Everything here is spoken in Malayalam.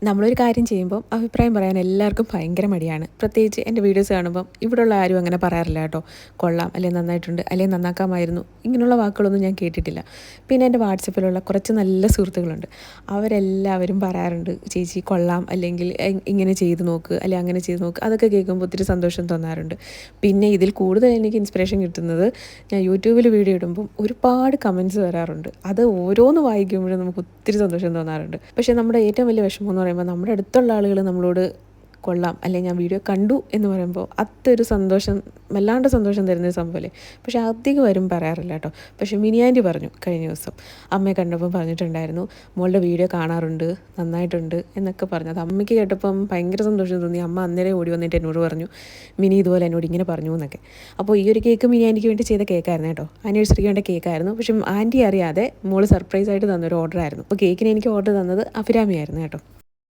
നമ്മളൊരു കാര്യം ചെയ്യുമ്പം അഭിപ്രായം പറയാൻ എല്ലാവർക്കും ഭയങ്കര മടിയാണ്. പ്രത്യേകിച്ച് എൻ്റെ വീഡിയോസ് കാണുമ്പം ഇവിടെയുള്ള ആരും അങ്ങനെ പറയാറില്ല കേട്ടോ. കൊള്ളാം, അല്ലെങ്കിൽ നന്നായിട്ടുണ്ട്, അല്ലെങ്കിൽ നന്നാക്കാമായിരുന്നു, ഇങ്ങനെയുള്ള വാക്കുകളൊന്നും ഞാൻ കേട്ടിട്ടില്ല. പിന്നെ എൻ്റെ വാട്സപ്പിലുള്ള കുറച്ച് നല്ല സുഹൃത്തുക്കളുണ്ട്. അവരെല്ലാവരും പറയാറുണ്ട്, ചേച്ചി കൊള്ളാം, അല്ലെങ്കിൽ ഇങ്ങനെ ചെയ്ത് നോക്ക്, അല്ലെങ്കിൽ അങ്ങനെ ചെയ്ത് നോക്ക്. അതൊക്കെ കേൾക്കുമ്പോൾ ഒത്തിരി സന്തോഷം തോന്നാറുണ്ട്. പിന്നെ ഇതിൽ കൂടുതൽ എനിക്ക് ഇൻസ്പിറേഷൻ കിട്ടുന്നത് ഞാൻ യൂട്യൂബിൽ വീഡിയോ ഇടുമ്പം ഒരുപാട് കമൻറ്റ്സ് വരാറുണ്ട്. അത് ഓരോന്ന് വായിക്കുമ്പോഴും നമുക്ക് ഒത്തിരി സന്തോഷം തോന്നാറുണ്ട്. പക്ഷേ നമ്മുടെ ഏറ്റവും വലിയ വിഷമം എന്ന് പറയുമ്പോൾ നമ്മുടെ അടുത്തുള്ള ആളുകൾ നമ്മളോട് കൊള്ളാം, അല്ലെങ്കിൽ ഞാൻ വീഡിയോ കണ്ടു എന്ന് പറയുമ്പോൾ അതൊരു സന്തോഷം, വല്ലാണ്ട് സന്തോഷം തരുന്നൊരു സംഭവമല്ലേ. പക്ഷേ അധികം വരും പറയാറില്ല കേട്ടോ. പക്ഷേ മിനിയാൻറ്റി പറഞ്ഞു കഴിഞ്ഞ ദിവസം, അമ്മയെ കണ്ടപ്പോൾ പറഞ്ഞിട്ടുണ്ടായിരുന്നു, മോളുടെ വീഡിയോ കാണാറുണ്ട്, നന്നായിട്ടുണ്ട് എന്നൊക്കെ പറഞ്ഞു. അത് അമ്മയ്ക്ക് കേട്ടപ്പം ഭയങ്കര സന്തോഷം തോന്നി. അമ്മ അന്നേരം ഓടി വന്നിട്ട് എന്നോട് പറഞ്ഞു, മിനി ഇതുപോലെ എന്നോട് ഇങ്ങനെ പറഞ്ഞു എന്നൊക്കെ. അപ്പോൾ ഈ ഒരു കേക്ക് മിനി ആൻറ്റിക്ക് വേണ്ടി ചെയ്ത കേക്കായിരുന്നു കേട്ടോ. ആനിവേഴ്സറിക്ക് വേണ്ട കേക്കായിരുന്നു. പക്ഷേ ആൻറ്റി അറിയാതെ മോള് സർപ്രൈസായിട്ട് തന്നൊരു ഓർഡറായിരുന്നു. അപ്പോൾ കേക്കിന് എനിക്ക് ഓർഡർ തന്നത് അഭിരാമിയായിരുന്നു കേട്ടോ.